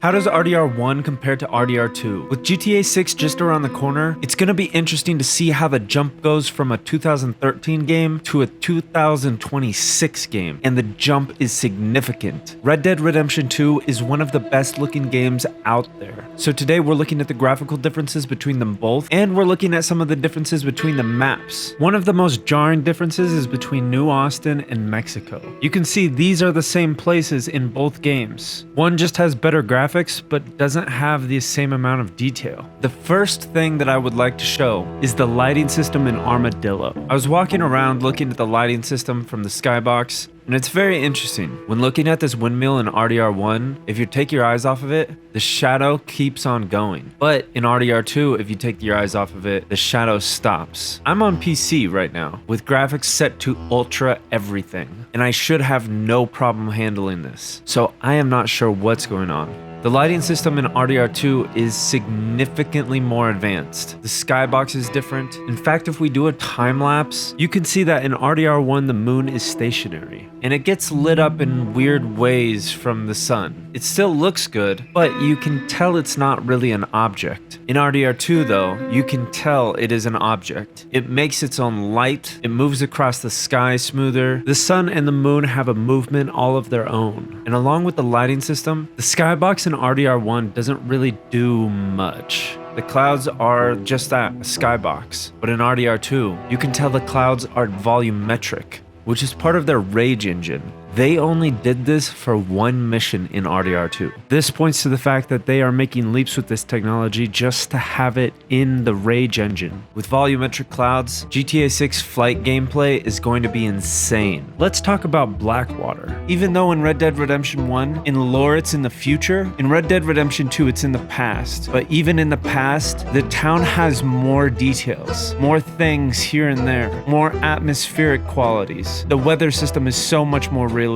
How does RDR1 compare to RDR2? With GTA 6 just around the corner, it's going to be interesting to see how the jump goes from a 2013 game to a 2026 game, and the jump is significant. Red Dead Redemption 2 is one of the best looking games out there. So today we're looking at the graphical differences between them both, and we're looking at some of the differences between the maps. One of the most jarring differences is between New Austin and Mexico. You can see these are the same places in both games. One just has better graphics, but doesn't have the same amount of detail. The first thing that I would like to show is the lighting system in Armadillo. I was walking around looking at the lighting system from the skybox, and it's very interesting. When looking at this windmill in RDR1, if you take your eyes off of it, the shadow keeps on going. But in RDR2, if you take your eyes off of it, the shadow stops. I'm on PC right now, with graphics set to ultra everything, and I should have no problem handling this. So I am not sure what's going on. The lighting system in RDR2 is significantly more advanced. The skybox is different. In fact, if we do a time lapse, you can see that in RDR1 the moon is stationary, and it gets lit up in weird ways from the sun. It still looks good, but you can tell it's not really an object. In RDR2 though, you can tell it is an object. It makes its own light, it moves across the sky smoother. The sun and the moon have a movement all of their own. And along with the lighting system, the skybox in RDR1 doesn't really do much. The clouds are just that, a skybox. But in RDR2, you can tell the clouds are volumetric, which is part of their rage engine. They only did this for one mission in RDR2. This points to the fact that they are making leaps with this technology just to have it in the rage engine. With volumetric clouds, GTA 6 flight gameplay is going to be insane. Let's talk about Blackwater. Even though in Red Dead Redemption 1, in lore it's in the future, in Red Dead Redemption 2 it's in the past. But even in the past, the town has more details, more things here and there, more atmospheric qualities. The weather system is so much more realistic.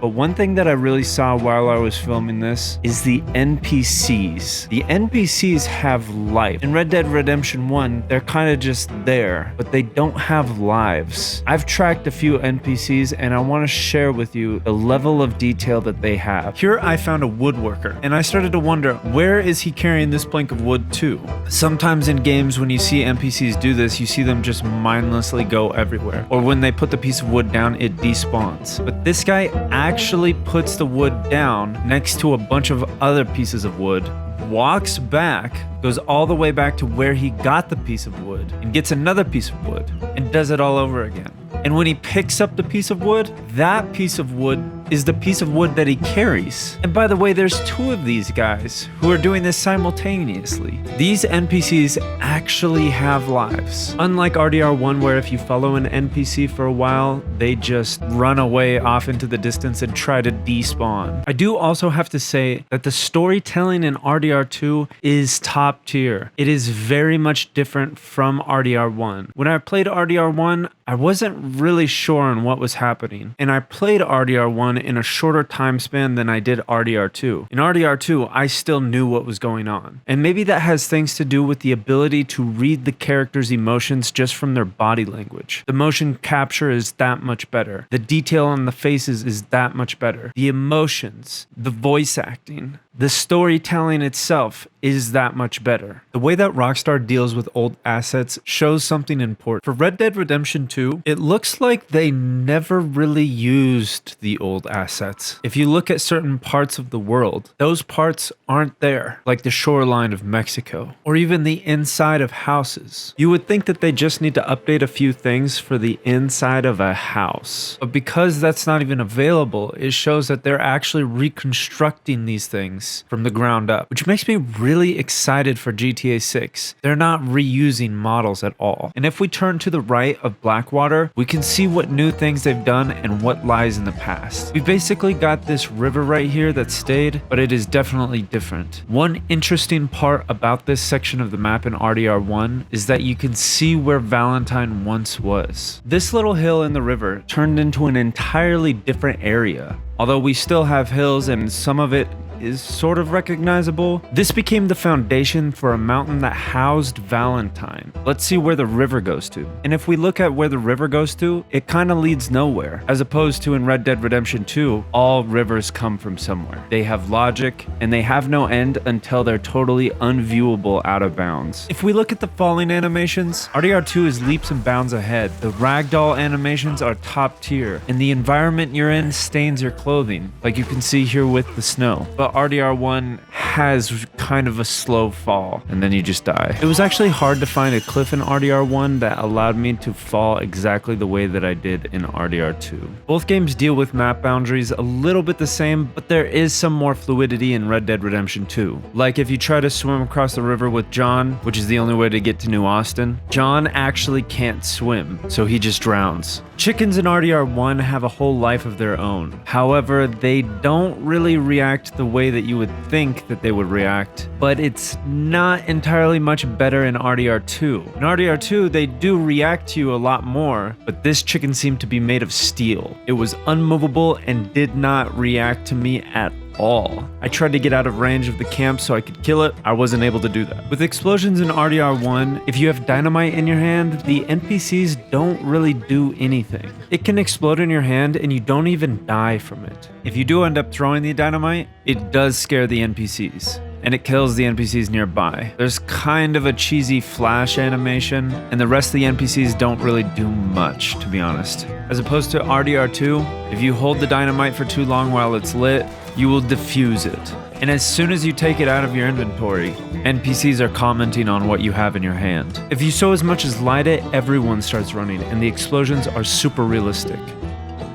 But one thing that I really saw while I was filming this is the NPCs. The NPCs have life. In Red Dead Redemption 1, they're kind of just there, but they don't have lives. I've tracked a few NPCs and I want to share with you the level of detail that they have. Here I found a woodworker, and I started to wonder, where is he carrying this plank of wood to? Sometimes in games when you see NPCs do this, you see them just mindlessly go everywhere. Or when they put the piece of wood down, it despawns. But this guy actually puts the wood down next to a bunch of other pieces of wood, walks back, goes all the way back to where he got the piece of wood, and gets another piece of wood, and does it all over again. And when he picks up the piece of wood, that piece of wood is the piece of wood that he carries. And by the way, there's two of these guys who are doing this simultaneously. These NPCs actually have lives. Unlike RDR1, where if you follow an NPC for a while, they just run away off into the distance and try to despawn. I do also have to say that the storytelling in RDR2 is top tier. It is very much different from RDR1. When I played RDR1, I wasn't really sure on what was happening, and I played RDR1 in a shorter time span than I did RDR2. In RDR2, I still knew what was going on, and maybe that has things to do with the ability to read the characters' emotions just from their body language. The motion capture is that much better. The detail on the faces is that much better. The emotions, the voice acting, the storytelling itself is that much better. The way that Rockstar deals with old assets shows something important. For Red Dead Redemption 2, it looks like they never really used the old assets. If you look at certain parts of the world, those parts aren't there, like the shoreline of Mexico, or even the inside of houses. You would think that they just need to update a few things for the inside of a house. But because that's not even available, it shows that they're actually reconstructing these things from the ground up, which makes me really excited for GTA 6. They're not reusing models at all. And if we turn to the right of Blackwater, we can see what new things they've done and what lies in the past. We basically got this river right here that stayed, but it is definitely different. One interesting part about this section of the map in RDR1 is that you can see where Valentine once was. This little hill in the river turned into an entirely different area. Although we still have hills and some of it is sort of recognizable, this became the foundation for a mountain that housed Valentine. Let's see where the river goes to. And if we look at where the river goes to, it kind of leads nowhere. As opposed to in Red Dead Redemption 2, all rivers come from somewhere. They have logic, and they have no end until they're totally unviewable out of bounds. If we look at the falling animations, RDR2 is leaps and bounds ahead. The ragdoll animations are top tier, and the environment you're in stains your clothing, like you can see here with the snow. But RDR1 has kind of a slow fall, and then you just die. It was actually hard to find a cliff in RDR1 that allowed me to fall exactly the way that I did in RDR2. Both games deal with map boundaries a little bit the same, but there is some more fluidity in Red Dead Redemption 2. Like if you try to swim across the river with John, which is the only way to get to New Austin, John actually can't swim, so he just drowns. Chickens in RDR1 have a whole life of their own. However, they don't really react the way that you would think that they would react, but it's not entirely much better in RDR2. In RDR2, they do react to you a lot more, but this chicken seemed to be made of steel. It was unmovable and did not react to me at all. I tried to get out of range of the camp so I could kill it. I wasn't able to do that. With explosions in RDR1, if you have dynamite in your hand, the NPCs don't really do anything. It can explode in your hand and you don't even die from it. If you do end up throwing the dynamite, it does scare the NPCs, and it kills the NPCs nearby. There's kind of a cheesy flash animation, and the rest of the NPCs don't really do much, to be honest. As opposed to RDR2, if you hold the dynamite for too long while it's lit, you will defuse it. And as soon as you take it out of your inventory, NPCs are commenting on what you have in your hand. If you so as much as light it, everyone starts running, and the explosions are super realistic.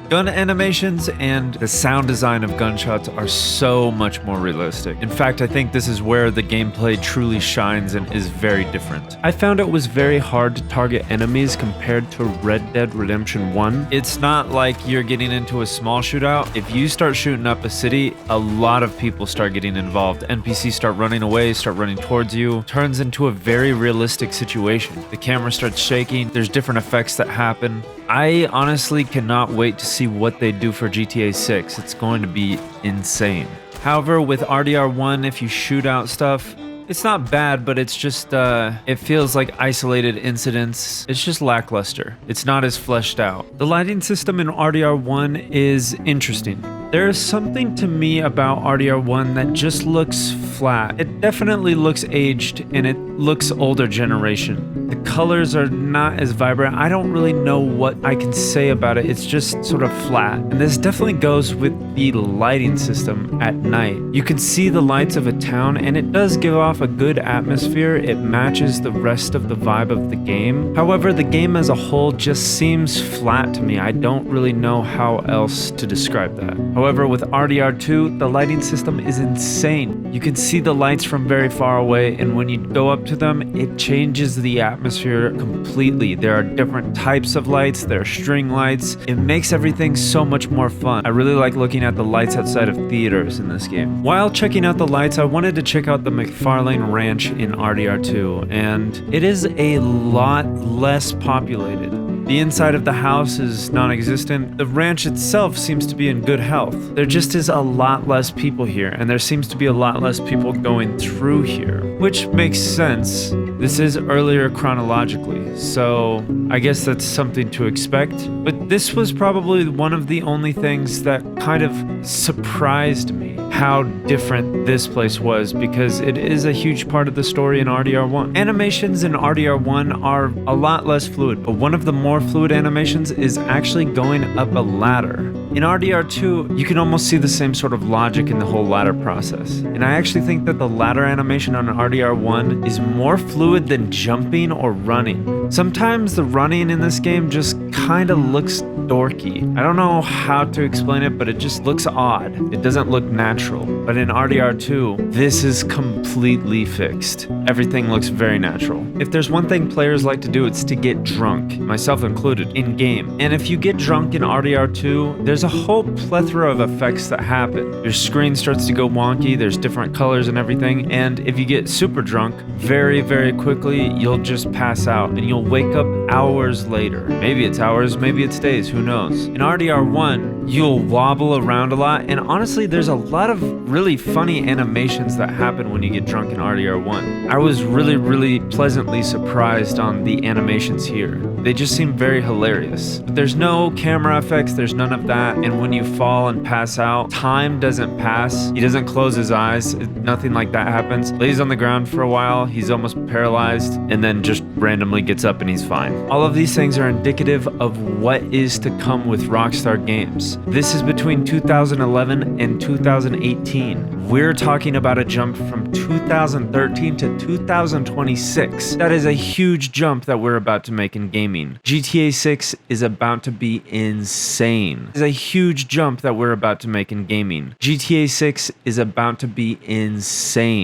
Gun animations and the sound design of gunshots are so much more realistic. In fact, I think this is where the gameplay truly shines and is very different. I found it was very hard to target enemies compared to Red Dead Redemption 1. It's not like you're getting into a small shootout. If you start shooting up a city, a lot of people start getting involved. NPCs start running away, start running towards you. It turns into a very realistic situation. The camera starts shaking. There's different effects that happen. I honestly cannot wait to see what they do for GTA 6. It's going to be insane. However, with RDR1, if you shoot out stuff, it's not bad, but it's just, it feels like isolated incidents. It's just lackluster. It's not as fleshed out. The lighting system in RDR1 is interesting. There is something to me about RDR1 that just looks flat. It definitely looks aged and it looks older generation. The colors are not as vibrant. I don't really know what I can say about it. It's just sort of flat. And this definitely goes with the lighting system at night. You can see the lights of a town and it does give off a good atmosphere. It matches the rest of the vibe of the game. However, the game as a whole just seems flat to me. I don't really know how else to describe that. However, with RDR2, the lighting system is insane. You can see the lights from very far away, and when you go up to them, it changes the atmosphere completely. There are different types of lights, there are string lights. It makes everything so much more fun. I really like looking at the lights outside of theaters in this game. While checking out the lights, I wanted to check out the McFarlane Ranch in RDR2, and it is a lot less populated. The inside of the house is non-existent. The ranch itself seems to be in good health. There just is a lot less people here, and there seems to be a lot less people going through here, which makes sense. This is earlier chronologically, so I guess that's something to expect. But this was probably one of the only things that kind of surprised me, how different this place was, because it is a huge part of the story in RDR1. Animations in RDR1 are a lot less fluid, but one of the more fluid animations is actually going up a ladder. In RDR2, you can almost see the same sort of logic in the whole ladder process. And I actually think that the ladder animation on RDR1 is more fluid than jumping or running. Sometimes the running in this game just kind of looks dorky. I don't know how to explain it, but it just looks odd. It doesn't look natural. But in RDR2, this is completely fixed. Everything looks very natural. If there's one thing players like to do, it's to get drunk, myself included, in game. And if you get drunk in RDR2, there's a whole plethora of effects that happen. Your screen starts to go wonky, there's different colors and everything, and if you get super drunk, very, very quickly, you'll just pass out, and you'll wake up hours later. Maybe it's hours, maybe it's days, who knows? In RDR1, You'll wobble around a lot, and honestly, there's a lot of really funny animations that happen when you get drunk in RDR1. I was really pleasantly surprised on the animations here. They just seem very hilarious. But there's no camera effects, there's none of that, and when you fall and pass out, time doesn't pass. He doesn't close his eyes, nothing like that happens. Lays on the ground for a while, he's almost paralyzed, and then just randomly gets up and he's fine. All of these things are indicative of what is to come with Rockstar Games. This is between 2011 and 2018. We're talking about a jump from 2013 to 2026. That is a huge jump that we're about to make in gaming. GTA 6 is about to be insane. It's a huge jump that we're about to make in gaming. GTA 6 is about to be insane.